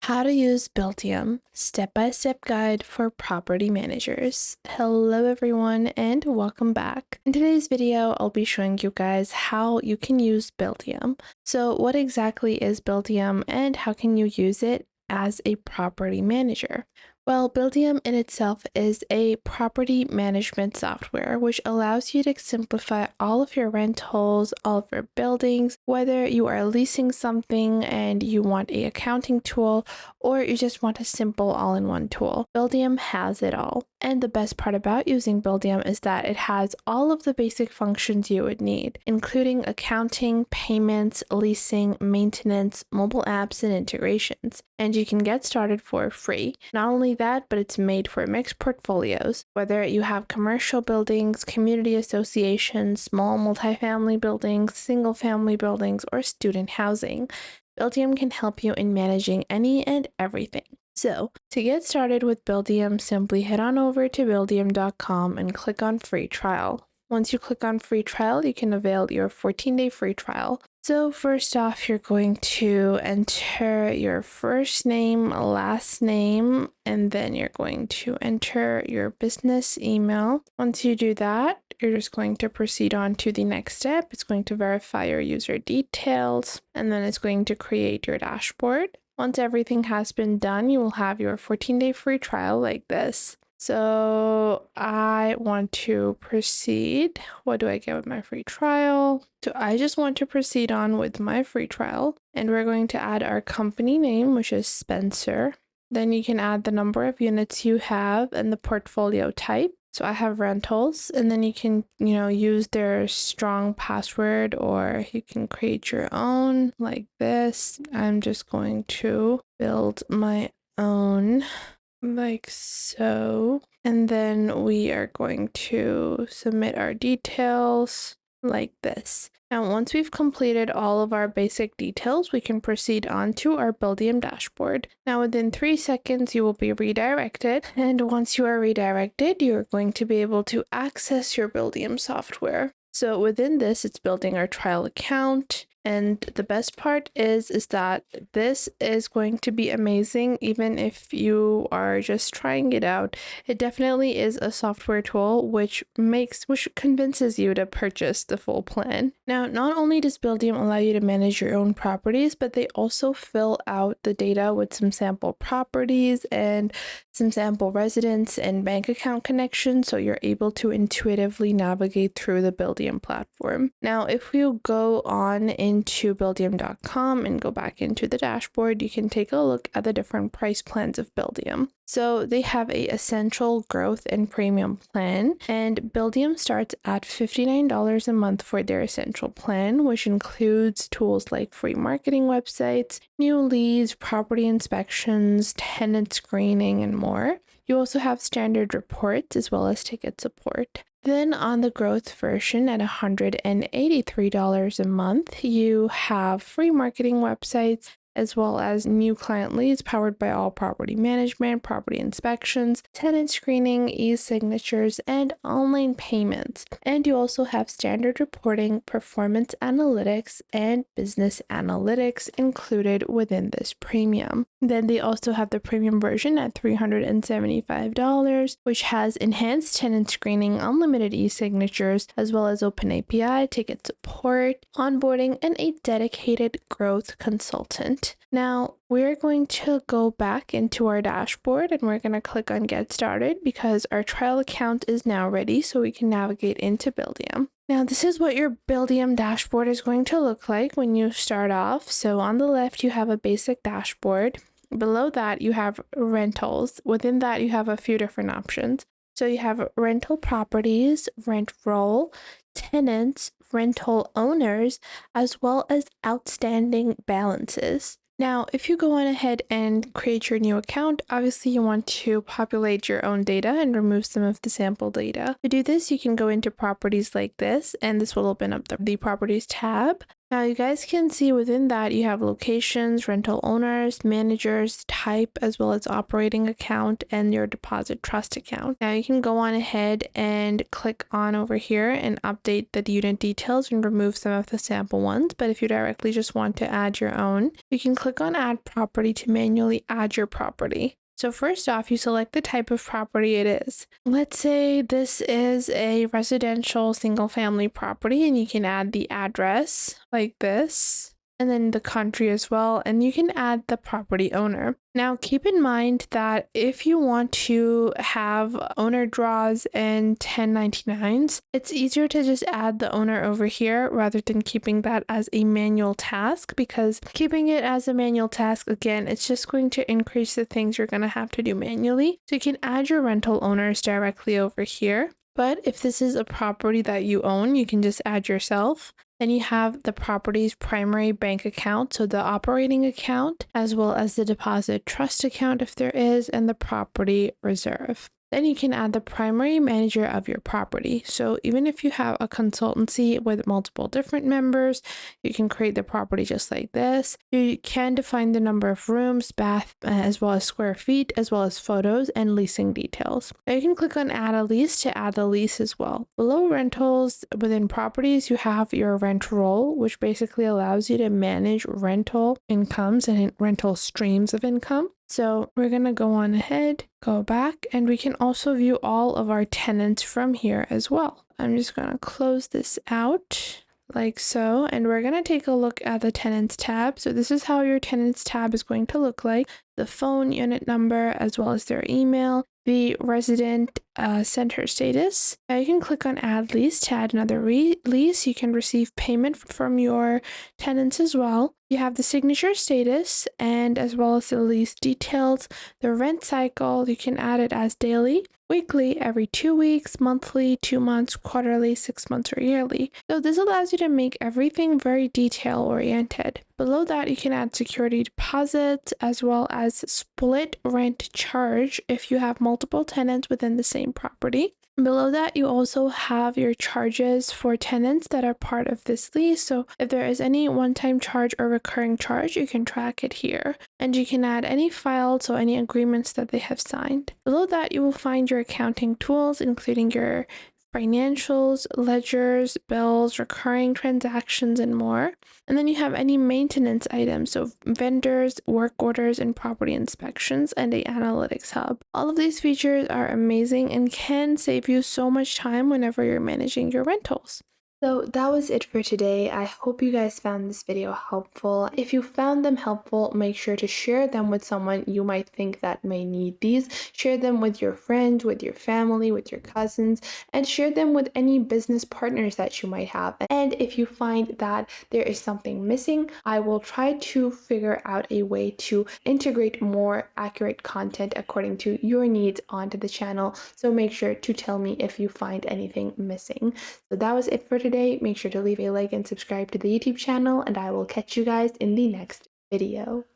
How to use Buildium step-by-step guide for property managers. Hello everyone and welcome back. In today's video, I'll be showing you guys how you can use Buildium. So what exactly is Buildium and how can you use it as a property manager? Well, Buildium in itself is a property management software which allows you to simplify all of your rentals, all of your buildings, whether you are leasing something and you want an accounting tool or you just want a simple all-in-one tool. Buildium has it all. And the best part about using Buildium is that it has all of the basic functions you would need, including accounting, payments, leasing, maintenance, mobile apps, and integrations. And you can get started for free. Not only that, but it's made for mixed portfolios, whether you have commercial buildings, community associations, small multifamily buildings, single family buildings, or student housing. Buildium can help you in managing any and everything. So, to get started with Buildium, simply head on over to buildium.com and click on free trial. Once you click on free trial, you can avail your 14-day free trial. So first off, you're going to enter your first name, last name, and then you're going to enter your business email. Once you do that, you're just going to proceed on to the next step. It's going to verify your user details, and then it's going to create your dashboard. Once everything has been done, you will have your 14-day free trial like this. So I want to proceed. What do I get with my free trial? So I just want to proceed on with my free trial, and we're going to add our company name, which is Spencer. Then you can add the number of units you have and the portfolio type. So I have rentals, and then you can, use their strong password, or you can create your own like this. I'm just going to build my own like so. And then we are going to submit our details like this. Now, once we've completed all of our basic details, we can proceed on to our Buildium dashboard. Now, within 3 seconds, you will be redirected. And once you are redirected, you're going to be able to access your Buildium software. So within this, it's building our trial account. And the best part is that this is going to be amazing even if you are just trying it out. It definitely is a software tool which convinces you to purchase the full plan. Now, not only does Buildium allow you to manage your own properties, but they also fill out the data with some sample properties and some sample residents and bank account connections, so you're able to intuitively navigate through the Buildium platform. Now, if you go on into buildium.com and go back into the dashboard, you can take a look at the different price plans of Buildium. So they have a essential, growth, and premium plan, and Buildium starts at $59 a month for their essential plan, which includes tools like free marketing websites, new leads, property inspections, tenant screening, and more. You also have standard reports as well as ticket support. Then on the growth version at $183 a month, you have free marketing websites, as well as new client leads powered by all property management, property inspections, tenant screening, e-signatures, and online payments. And you also have standard reporting, performance analytics, and business analytics included within this premium. Then they also have the premium version at $375, which has enhanced tenant screening, unlimited e-signatures, as well as open API, ticket support, onboarding, and a dedicated growth consultant. Now, we're going to go back into our dashboard and we're going to click on Get Started because our trial account is now ready so we can navigate into Buildium. Now, this is what your Buildium dashboard is going to look like when you start off. So on the left, you have a basic dashboard. Below that, you have rentals. Within that, you have a few different options. So you have rental properties, rent roll, tenants, rental owners, as well as outstanding balances. Now, if you go on ahead and create your new account, obviously you want to populate your own data and remove some of the sample data. To do this, you can go into properties like this, and this will open up the properties tab. Now you guys can see within that you have locations, rental owners, managers, type, as well as operating account and your deposit trust account. Now you can go on ahead and click on over here and update the unit details and remove some of the sample ones. But if you directly just want to add your own, you can click on add property to manually add your property. So first off, you select the type of property it is. Let's say this is a residential single family property, and you can add the address like this, and then the country as well, and you can add the property owner. Now keep in mind that if you want to have owner draws and 1099s, it's easier to just add the owner over here rather than keeping that as a manual task, because keeping it as a manual task, again, it's just going to increase the things you're going to have to do manually. So you can add your rental owners directly over here. But if this is a property that you own, you can just add yourself. Then you have the property's primary bank account, so the operating account, as well as the deposit trust account if there is, and the property reserve. Then you can add the primary manager of your property. So even if you have a consultancy with multiple different members, you can create the property just like this. You can define the number of rooms, bath, as well as square feet, as well as photos and leasing details. Now you can click on add a lease to add the lease as well. Below rentals within properties, you have your rent roll, which basically allows you to manage rental incomes and rental streams of income. So we're going to go on ahead, go back, and we can also view all of our tenants from here as well. I'm just going to close this out like so, and we're going to take a look at the tenants tab. So this is how your tenants tab is going to look like: the phone, unit number, as well as their email, the resident center status. Now you can click on add lease to add another lease. You can receive payment from your tenants as well. You have the signature status and as well as the lease details, the rent cycle. You can add it as daily, weekly, every 2 weeks, monthly, 2 months, quarterly, 6 months, or yearly. So this allows you to make everything very detail oriented. Below that, you can add security deposits as well as split rent charge if you have multiple tenants within the same property. Below that, you also have your charges for tenants that are part of this lease. So if there is any one-time charge or recurring charge, you can track it here. And you can add any files, so any agreements that they have signed. Below that, you will find your accounting tools, including your financials, ledgers, bills, recurring transactions, and more. And then you have any maintenance items, so vendors, work orders, and property inspections, and the analytics hub. All of these features are amazing and can save you so much time whenever you're managing your rentals. So that was it for today. I hope you guys found this video helpful. If you found them helpful, make sure to share them with someone you might think that may need these. Share them with your friends, with your family, with your cousins, and share them with any business partners that you might have. And if you find that there is something missing, I will try to figure out a way to integrate more accurate content according to your needs onto the channel. So make sure to tell me if you find anything missing. So that was it for today. Make sure to leave a like and subscribe to the YouTube channel, and I will catch you guys in the next video.